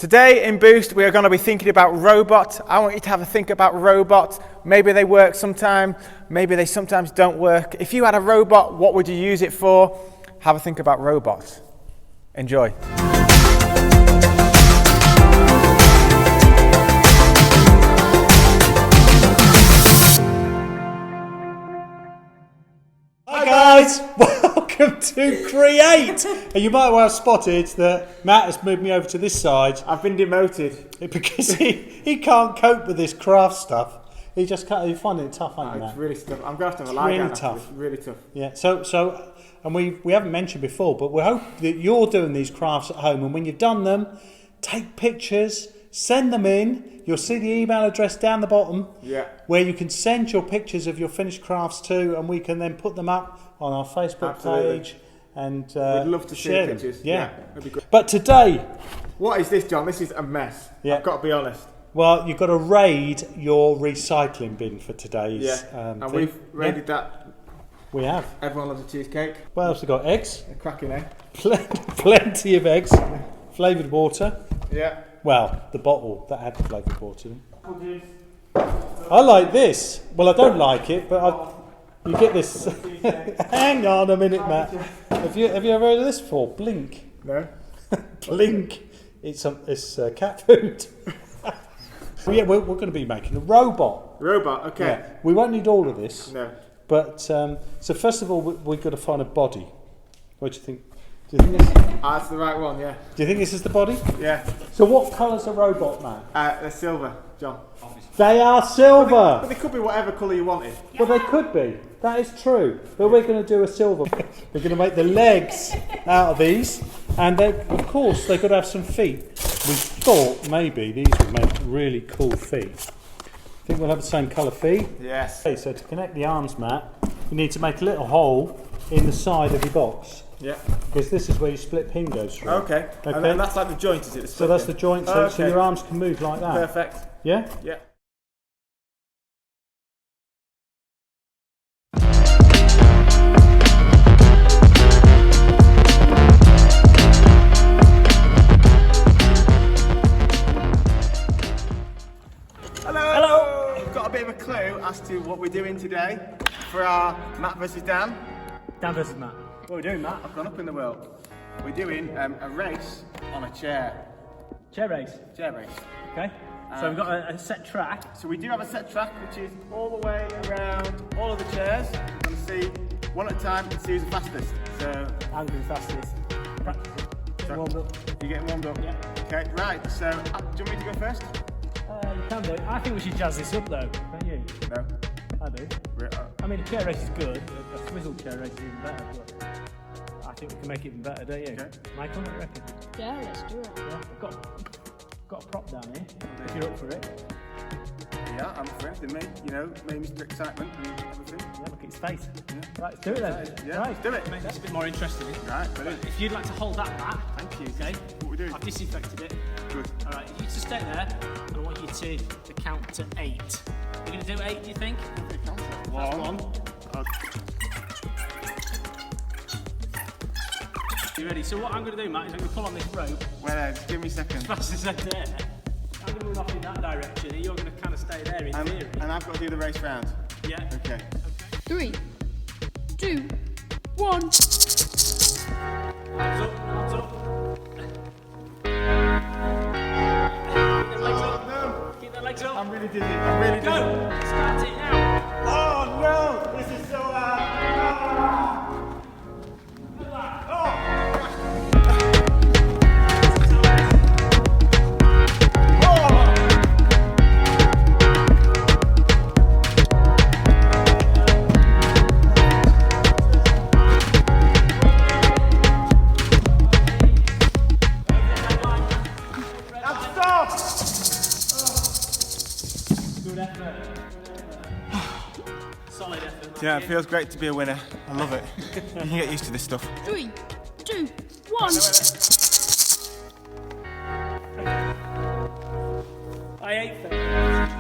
Today in Boost we are going to be thinking about robots. I want you to have a think about robots. Maybe they work sometime, maybe they sometimes don't work. If you had a robot, what would you use it for? Have a think about robots. Enjoy. Hi guys, welcome to Create. And you might well have spotted that Matt has moved me over to this side. I've been demoted. Because he can't cope with this craft stuff. He just can't, you're finding it tough, aren't you, Matt? It's really tough. I'm going to have a lie down. Really tough. It's really tough. Yeah, so and we haven't mentioned before, but we hope that you're doing these crafts at home, and when you've done them, take pictures, send them in. You'll see the email address down the bottom, where you can send your pictures of your finished crafts to, and we can then put them up on our Facebook page. And we'd love to see the pictures. Yeah, that'd be great. But today, what is this, John? This is a mess. I've got to be honest. Well, you've got to raid your recycling bin for today's. And we've raided that. We have. Everyone loves a cheesecake. What else have we got? Eggs. A cracking egg. Plenty of eggs. Flavoured water. Yeah. Well, the bottle that had the flavoured water in it. I like this. Well, I don't like it, but you get this. Hang on a minute, Matt. Have you ever heard of this before? Blink. No. Blink. It's cat food. Well, yeah, we're going to be making a robot. Robot. Okay. Yeah. We won't need all of this. No. But so first of all, we've got to find a body. What do you think? Do you think this? That's the right one. Yeah. Do you think this is the body? Yeah. So what colour's a robot, man? They're silver, John. They are silver. But they could be whatever colour you wanted. Well, they could be. That is true. But we're going to do a silver. We're going to make the legs out of these, and of course they've got to have some feet. We thought maybe these would make really cool feet. I think we'll have the same colour feet. Yes. Okay, so to connect the arms, Matt, you need to make a little hole in the side of your box. Yeah. Because this is where your split pin goes through. Okay. And then that's like the joint, is it? The so that's the joint, so your arms can move like that. Perfect. Yeah? Yeah. As to what we're doing today for our Matt versus Dan. Dan versus Matt. What are we doing, Matt? I've gone up in the world. We're doing a race on a chair. Chair race? Chair race. Okay. So we've got a set track. So we do have a set track which is all the way around all of the chairs. We're going to see one at a time and see who's the fastest. So I'm going to be fastest. Practice. Get warmed up. You're getting warmed up? Yeah. Okay, right. So do you want me to go first? You can do. I think we should jazz this up though, don't you? No. I do. I mean, a chair race is good. A swizzle chair race is even better, but I think we can make it even better, don't you? Okay. Michael, what do you reckon? Yeah, let's do it. Yeah, I've got a prop down here, if you're up for it. Yeah, I'm for anything, mate. You know, maybe Mr. Excitement and everything. Yeah, look at his face. Yeah. Right, let's do it then. Yeah, right. let's do it. Make this a bit more interesting. Right, brilliant. If you'd like to hold that, Matt. Thank you. Okay. What are we doing? I've disinfected it. Good. All right, you just stay there. I want you to count to 8. You're going to do 8, do you think? That's one. You ready? So what I'm going to do, Matt, is I'm going to pull on this rope. Well, just give me a second. As fast as I dare. I'm going to move off in that direction, and you're going to kind of stay there in theory. And I've got to do the race round. Yeah. Okay. 3, 2, 1. Hands up, hands up. Keep the legs up. I'm really dizzy. I'm really dizzy. Go! Start it now. Oh no! This is so Solid effort. Yeah, it feels great to be a winner. I love it. You can get used to this stuff. 3, 2, 1. I ate things.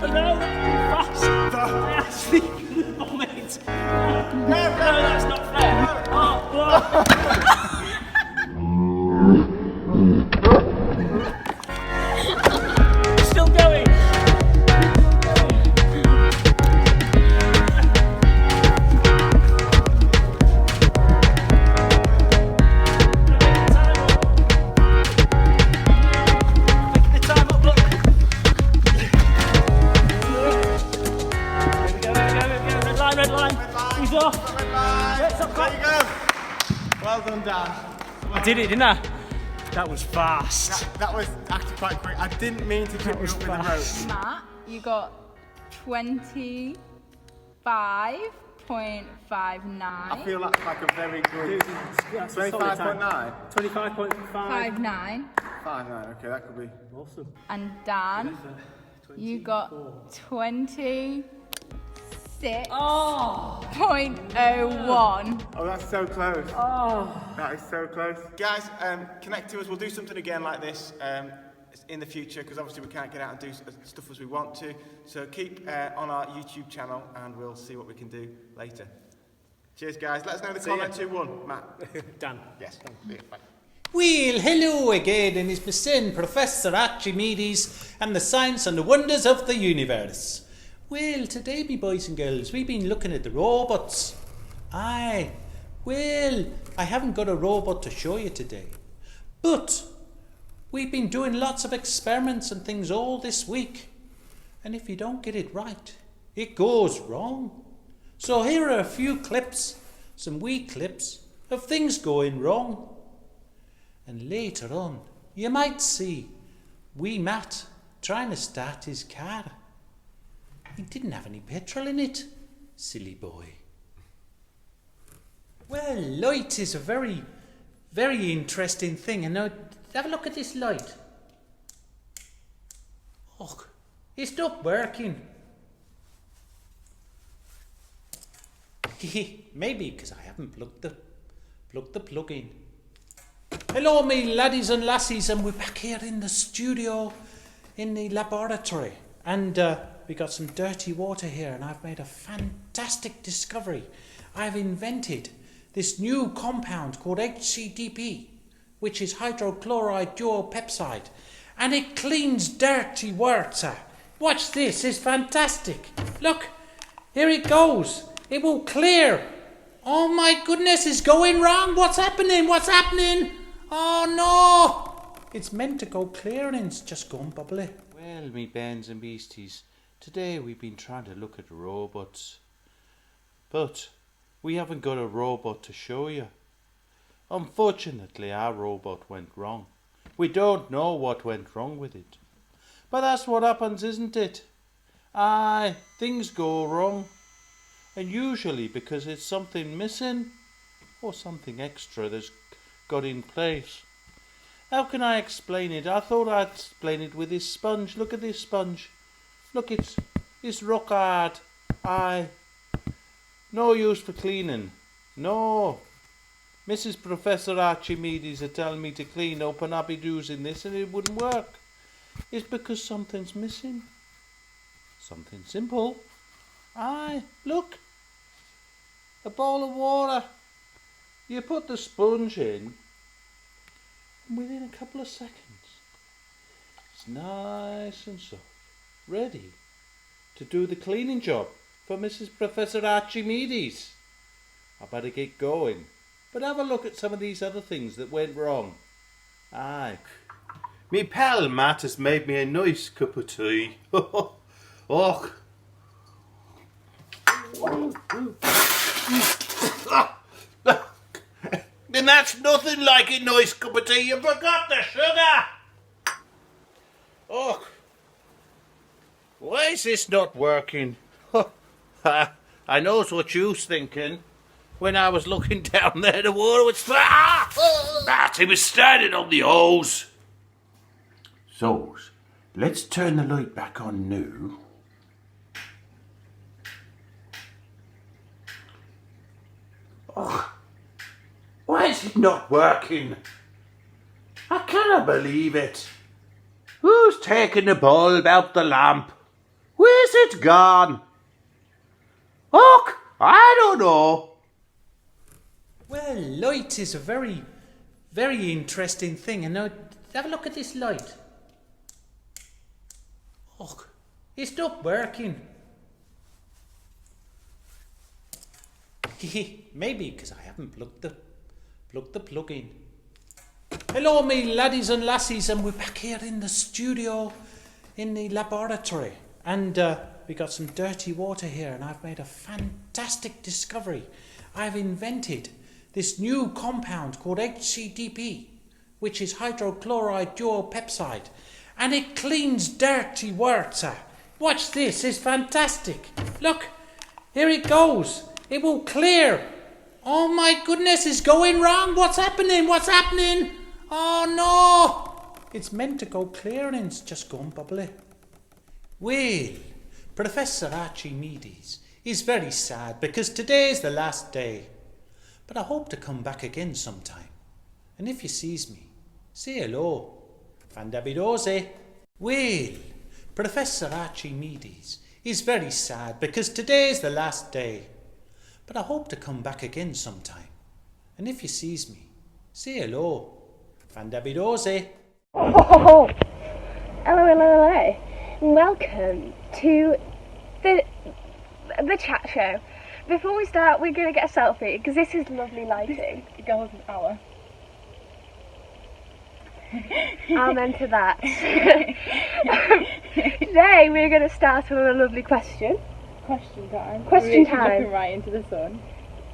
Oh no, that's too fast. I actually vomit. No, that's not fair. Oh, There you go. Well done, Dan. I did it, didn't I? That was fast. That was actually quite quick. I didn't mean to trip you up with the rope. Matt, you got 25.59. I feel that's like a very good. 25.9. 25.5. 59. 5.9. Okay, that could be. Awesome. And Dan, you got 26.01. Oh, Oh, that's so close. oh. That is so close. Guys, connect to us. We'll do something again like this in the future because obviously we can't get out and do stuff as we want to. So keep on our YouTube channel and we'll see what we can do later. Cheers, guys. Let us know in the comments who won. Matt. Dan. Yes. Bye. Well, hello again, and it's my son, Professor Archimedes, and the science and the wonders of the universe. Well, today, me boys and girls, we've been looking at the robots. Aye, well, I haven't got a robot to show you today, but we've been doing lots of experiments and things all this week, and if you don't get it right, it goes wrong. So here are a few clips, some wee clips, of things going wrong. And later on, you might see wee Matt trying to start his car. He didn't have any petrol in it, silly boy. Well, light is a very, very interesting thing. And now, have a look at this light. Oh, it's not working. Maybe because I haven't plugged the plug in. Hello, me laddies and lassies, and we're back here in the studio, in the laboratory, and we got some dirty water here, and I've made a fantastic discovery. I've invented this new compound called HCDP, which is hydrochloride duopepside, and it cleans dirty water. Watch this, it's fantastic. Look, here it goes. It will clear. Oh my goodness, it's going wrong. What's happening? What's happening? Oh no! It's meant to go clear and it's just gone bubbly. Well, me bens and beasties, today we've been trying to look at robots. But we haven't got a robot to show you. Unfortunately, our robot went wrong. We don't know what went wrong with it. But that's what happens, isn't it? Aye, things go wrong. And usually because it's something missing or something extra that's got in place. How can I explain it? I thought I'd explain it with this sponge. Look at this sponge. Look, it's rock hard. Aye. No use for cleaning. No. Mrs. Professor Archimedes are telling me to clean up and I'd be using this and it wouldn't work. It's because something's missing. Something simple. Aye, look. A bowl of water. You put the sponge in, and within a couple of seconds, it's nice and soft, ready to do the cleaning job for Mrs. Professor Archimedes. I better get going, but have a look at some of these other things that went wrong. Aye. Me pal Matt has made me a nice cup of tea. Oh. And that's nothing like a nice cup of tea. You forgot the sugar. Oh, why is this not working? I knows what you was thinking when I was looking down there. The water was he was standing on the hose. So, let's turn the light back on now. Oh, why is it not working? I cannot believe it. Who's taken the bulb out the lamp? Where's it gone? Oh, I don't know. Well, light is a very, very interesting thing. And now, have a look at this light. Oh, it's not working. Maybe because I haven't plugged the plug in. Hello, me laddies and lassies, and we're back here in the studio, in the laboratory, and we got some dirty water here, and I've made a fantastic discovery. I've invented this new compound called HCDP, which is hydrochloride duopepside, and it cleans dirty water. Watch this, it's fantastic. Look, here it goes. It will clear. Oh my goodness, it's going wrong. What's happening? What's happening? Oh no! It's meant to go clear and it's just gone bubbly. Well, Professor Archimedes is very sad because today is the last day. But I hope to come back again sometime. And if you sees me, say hello. Fandabidoze. Well, Professor Archimedes is very sad because today is the last day. But I hope to come back again sometime. And if you sees me, say hello. Fandabidoze. Oh, hello. Welcome to the chat show. Before we start, we're going to get a selfie because this is lovely lighting. It goes an hour. I'm into that. Today we're going to start with a lovely question. Question time. Question time. Looking right into the sun.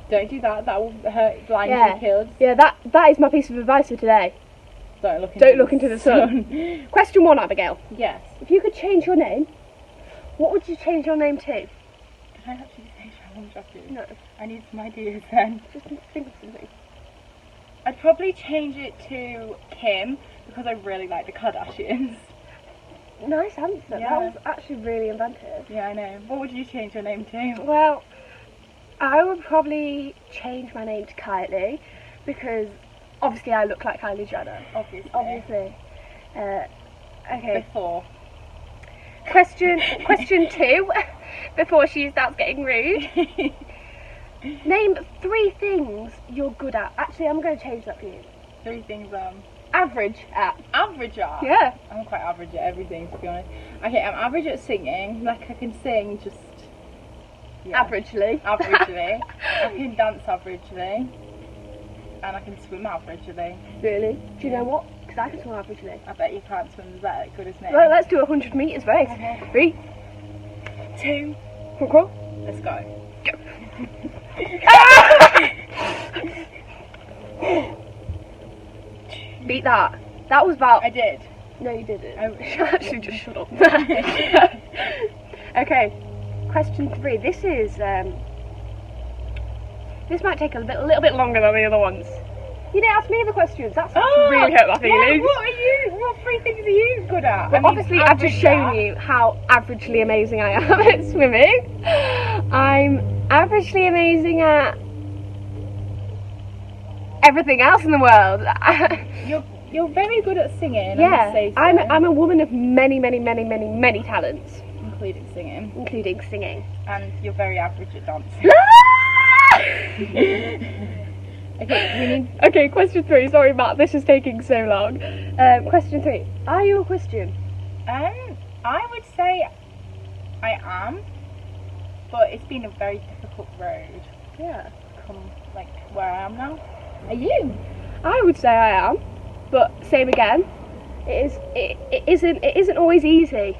Don't do that. That will hurt, blind Yeah. you, killed. Yeah, that is my piece of advice for today. Don't look into the sun. Question 1, Abigail. Yes. If you could change your name, what would you change your name to? Can I actually say challenge after you? No, I need some ideas then. just think of something. I'd probably change it to Kim because I really like the Kardashians. Nice answer. Yeah. That was actually really inventive. Yeah, I know. What would you change your name to? Well, I would probably change my name to Kylie because obviously I look like Kylie Jenner. Obviously. Okay. Before. Question 2. Before she starts getting rude. Name 3 things you're good at. Actually, I'm going to change that for you. 3 things Average at. average at. Yeah. I'm quite average at everything, to be honest. Okay, I'm average at singing. Like, I can sing just... yeah. Averagely. Averagely. I can dance averagely. And I can swim averagely. Really? Do you know what? Because I can swim averagely. I bet you can't swim that good as me. Well, let's do a 100 metres race. 3, 2, 1, Let's go. Beat that. That was about... I did. No, you didn't. I Actually, just shut up. Okay, question 3. This is... this might take a little bit longer than the other ones. You didn't ask me the questions. That's really hurt my feelings. What 3 things are you good at? Well, obviously, I've just shown you how averagely amazing I am at swimming. I'm averagely amazing at everything else in the world. You're very good at singing. Yeah, I must say so. I'm a woman of many talents, including singing. including singing. And you're very average at dancing. Okay, question 3. Sorry, Matt, this is taking so long. Question 3. Are you a Christian? I would say I am, but it's been a very difficult road. Yeah. To come like where I am now. Are you? I would say I am, but same again. It isn't always easy,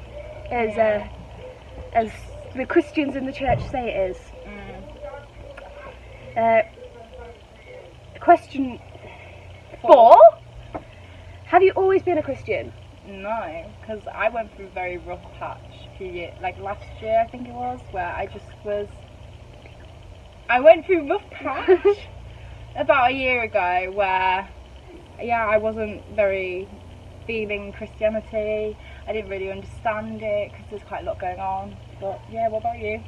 as the Christians in the church say it is. Question 4. Have you always been a Christian? No, because I went through a very rough patch a few years, like last year I think it was, where I went through a rough patch about a year ago where, yeah, I wasn't very feeling Christianity. I didn't really understand it because there's quite a lot going on. But yeah, what about you?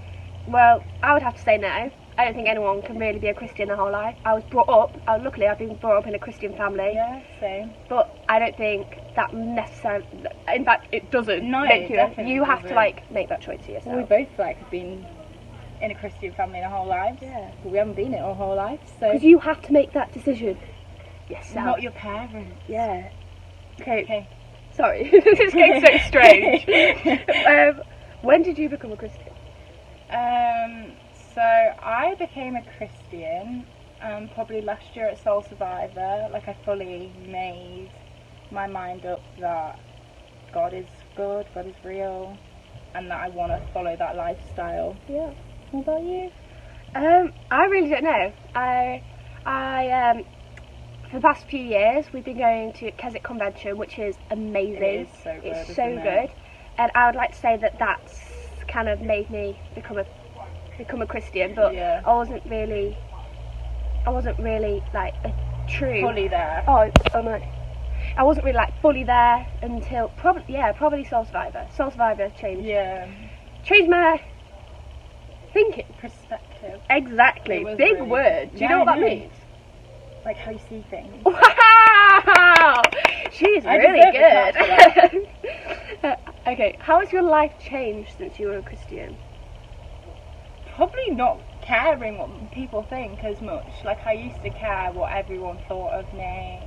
Well, I would have to say no. I don't think anyone can really be a Christian their whole life. I was brought up, luckily I've been brought up in a Christian family. Yeah, same. But I don't think that necessarily, in fact it doesn't No, make you, definitely you have to doesn't. like make that choice for yourself. Well, we both like have been in a Christian family our whole lives. Yeah. But we haven't been it our whole life, so Because you have to make that decision yourself. not your parents. Yeah. Okay. Okay. Sorry, this is getting so strange. When did you become a Christian? So I became a Christian probably last year at Soul Survivor. Like, I fully made my mind up that God is good, God is real, and that I want to follow that lifestyle. Yeah. What about you? I really don't know. For the past few years, we've been going to Keswick Convention, which is amazing. It is so good. It's so isn't good, it? and I would like to say that that's kind of made me become a Christian. But Yeah. I wasn't really like a true. Fully there. Oh no. I wasn't really like fully there until probably Soul Survivor. Soul Survivor changed my thinking. Perspective. Exactly. It was Big really- word. Do you Yeah, know what I that know. means? Like how you see things. Wow! She's I really deserve the good. Okay, how has your life changed since you were a Christian? Probably not caring what people think as much. Like I used to care what everyone thought of me.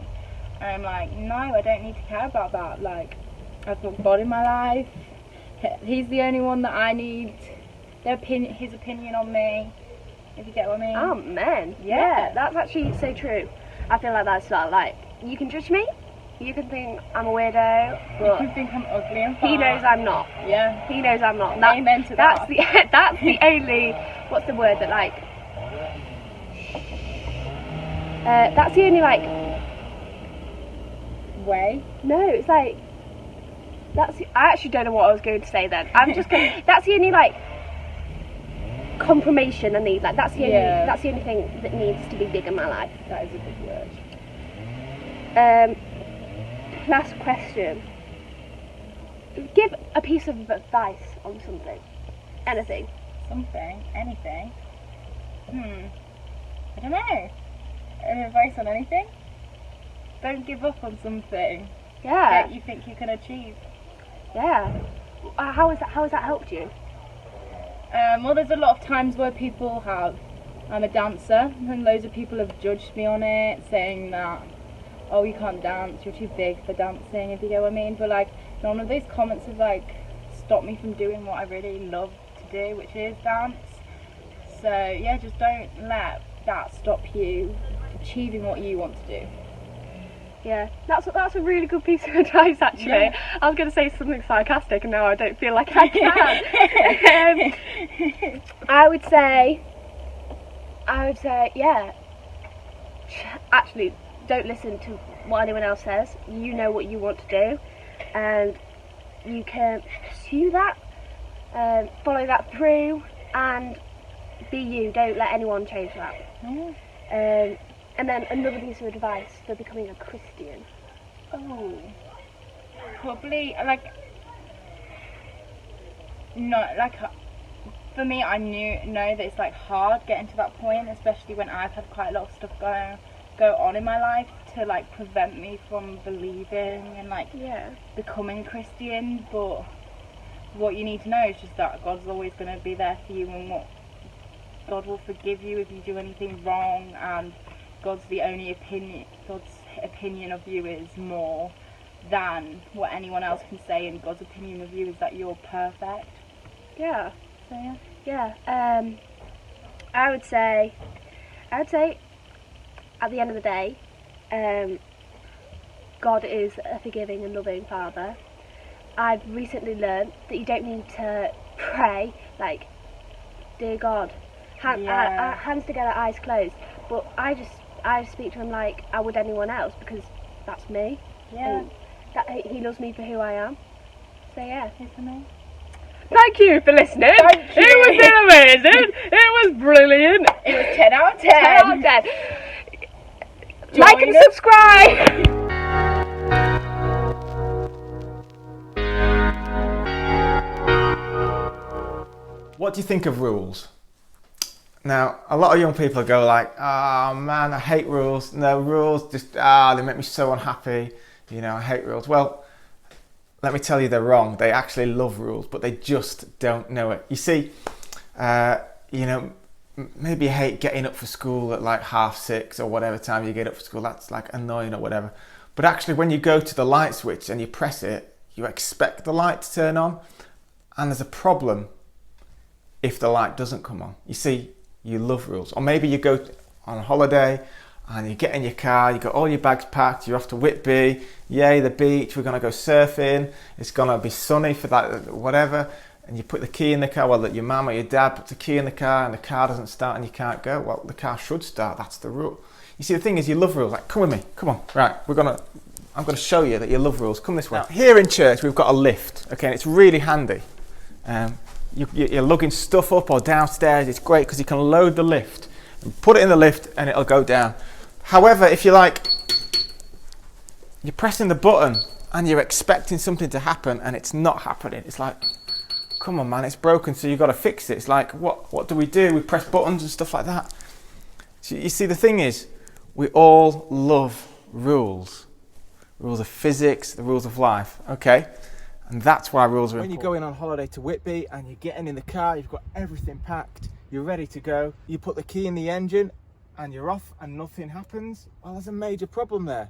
And I'm like, no, I don't need to care about that. Like, I've got God in my life. He's the only one that I need his opinion on me. If you get what I mean. Oh man, Yeah. that's actually so true. I feel like that's not like, you can judge me, you can think I'm a weirdo, You but can think I'm ugly and he fat. knows I'm not. Yeah. He knows I'm not. Amen to that's that. that's the only, what's the word that like, that's the only like, Way. no, it's like, I actually don't know what I was going to say then. I'm just going, that's the only like, confirmation I need. Like that's the only thing that needs to be big in my life. That is a good word. Last question. Give a piece of advice on something. Anything. Something. Anything. I don't know. Any advice on anything? Don't give up on something Yeah. that you think you can achieve. Yeah. How has that helped you? Well, there's a lot of times where people have. I'm a dancer, and loads of people have judged me on it, saying that, oh, you can't dance, you're too big for dancing, if you get what I mean. But like, none of those comments have like stopped me from doing what I really love to do, which is dance. So yeah, just don't let that stop you achieving what you want to do. Yeah, that's a really good piece of advice actually. Yeah. I was going to say something sarcastic and now I don't feel like I can. I would say, yeah. Actually, don't listen to what anyone else says. You know what you want to do, and you can pursue that, follow that through, and be you. Don't let anyone change that. And then another piece of advice for becoming a Christian. Oh, probably like no, like for me, I know that it's like hard getting to that point, especially when I've had quite a lot of stuff go on in my life to like prevent me from believing and like becoming a Christian. But what you need to know is just that God's always going to be there for you, and God will forgive you if you do anything wrong, and God's opinion of you is more than what anyone else can say, and God's opinion of you is that you're perfect. Yeah. So yeah. Yeah. I would say at the end of the day, God is a forgiving and loving Father. I've recently learned that you don't need to pray like, dear God, hands together, eyes closed. But I just speak to him like I would anyone else, because that's me. Yeah. And that he loves me for who I am. So yeah. Isn't it? Thank you for listening. Thank you. It was amazing. It was brilliant. It was 10 out of 10. 10 out of 10. Join Like and us. subscribe. What do you think of rules? Now, a lot of young people go like, oh man, I hate rules. No, rules just, they make me so unhappy. You know, I hate rules. Well, let me tell you, they're wrong. They actually love rules, but they just don't know it. You see, you know, maybe you hate getting up for school at like 6:30 or whatever time you get up for school. That's like annoying or whatever. But actually, when you go to the light switch and you press it, you expect the light to turn on. And there's a problem if the light doesn't come on. You see, you love rules. Or maybe you go on holiday and you get in your car, you got all your bags packed, you're off to Whitby, yay, the beach, we're gonna go surfing, it's gonna be sunny for that, whatever. and you put the key in the car, well, that your mum or your dad puts the key in the car and the car doesn't start and you can't go, well, the car should start. That's the rule. You see, the thing is, you love rules. Like, come with me. Come on. Right, I'm going to show you that you love rules. Come this way. Now, here in church, we've got a lift. Okay, and it's really handy. You're lugging stuff up or downstairs. It's great because you can load the lift and put it in the lift and it'll go down. However, if you're pressing the button and you're expecting something to happen and it's not happening, it's like, come on, man, it's broken, so you've got to fix it. It's like, what do? We press buttons and stuff like that. So you see, the thing is, we all love rules. Rules of physics, the rules of life, okay? And that's why rules are important. When you're going on holiday to Whitby and you're getting in the car, you've got everything packed, you're ready to go, you put the key in the engine and you're off and nothing happens, well, there's a major problem there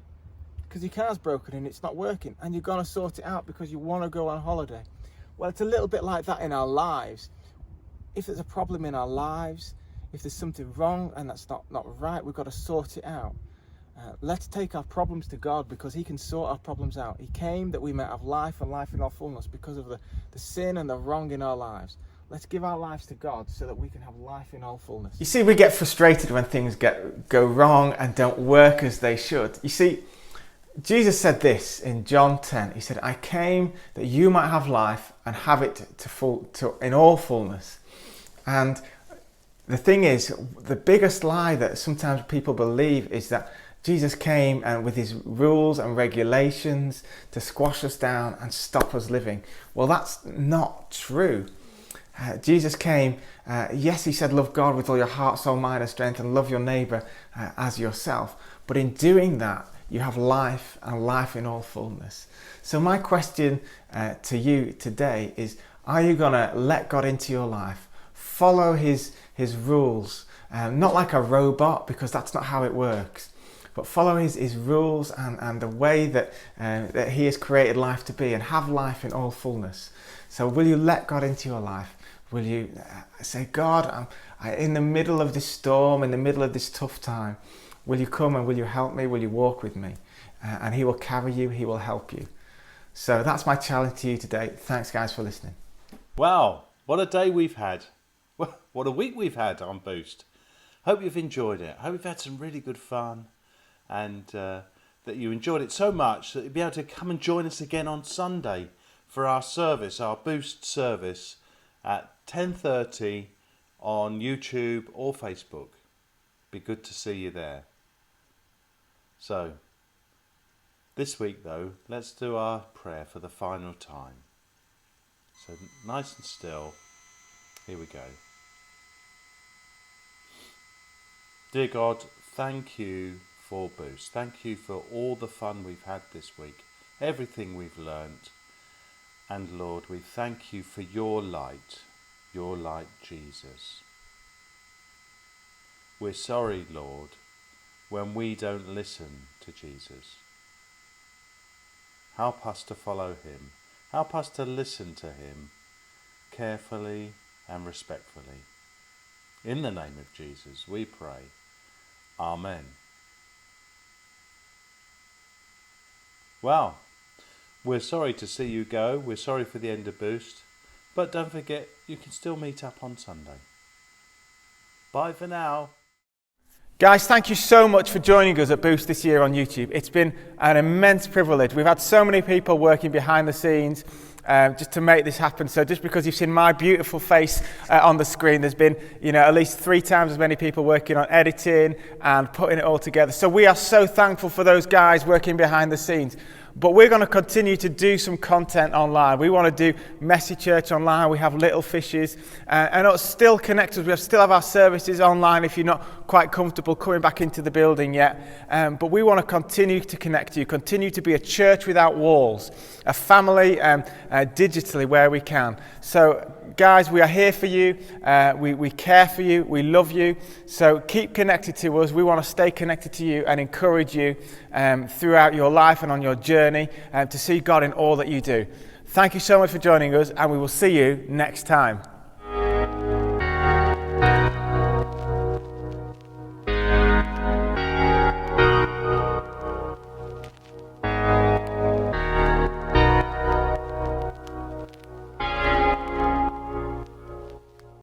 because your car's broken and it's not working and you're going to sort it out because you want to go on holiday. Well, it's a little bit like that in our lives. If there's a problem in our lives, if there's something wrong and that's not right, we've got to sort it out. Let's take our problems to God because he can sort our problems out. He came that we might have life and life in all fullness because of the sin and the wrong in our lives. Let's give our lives to God so that we can have life in all fullness. You see, we get frustrated when things go wrong and don't work as they should. You see, Jesus said this in John 10. He said, I came that you might have life and have it in all fullness. And the thing is, the biggest lie that sometimes people believe is that Jesus came and with his rules and regulations to squash us down and stop us living. Well, that's not true. Jesus came, yes, he said, love God with all your heart, soul, mind and strength and love your neighbour as yourself. But in doing that, you have life and life in all fullness. So my question to you today is, are you going to let God into your life? Follow his rules, not like a robot, because that's not how it works. But follow his rules and the way that he has created life to be and have life in all fullness. So will you let God into your life? Will you say, God, I'm in the middle of this storm, in the middle of this tough time. Will you come and will you help me? Will you walk with me? And he will carry you, he will help you. So that's my challenge to you today. Thanks guys for listening. Wow, what a day we've had. What a week we've had on Boost. Hope you've enjoyed it. Hope you've had some really good fun. And that you enjoyed it so much that you'll be able to come and join us again on Sunday for our service, our Boost service at 10:30 on YouTube or Facebook. Be good to see you there. So, this week though, let's do our prayer for the final time. So, nice and still. Here we go. Dear God, thank you for Boost. Thank you for all the fun we've had this week, everything we've learnt. And Lord, we thank you for your light Jesus. We're sorry, Lord, when we don't listen to Jesus. Help us to follow him. Help us to listen to him carefully and respectfully. In the name of Jesus, we pray. Amen. Well, we're sorry to see you go. We're sorry for the end of Boost. But don't forget, you can still meet up on Sunday. Bye for now. Guys, thank you so much for joining us at Boost this year on YouTube. It's been an immense privilege. We've had so many people working behind the scenes just to make this happen. So just because you've seen my beautiful face on the screen, there's been, at least 3 times as many people working on editing and putting it all together. So we are so thankful for those guys working behind the scenes. But we're going to continue to do some content online. We want to do Messy Church online. We have Little Fishes. And still connect us. We still have our services online if you're not quite comfortable coming back into the building yet. But we want to continue to connect you, continue to be a church without walls, a family digitally where we can. So, guys, we are here for you. We care for you. We love you. So keep connected to us. We want to stay connected to you and encourage you throughout your life and on your journey to see God in all that you do. Thank you so much for joining us, and we will see you next time.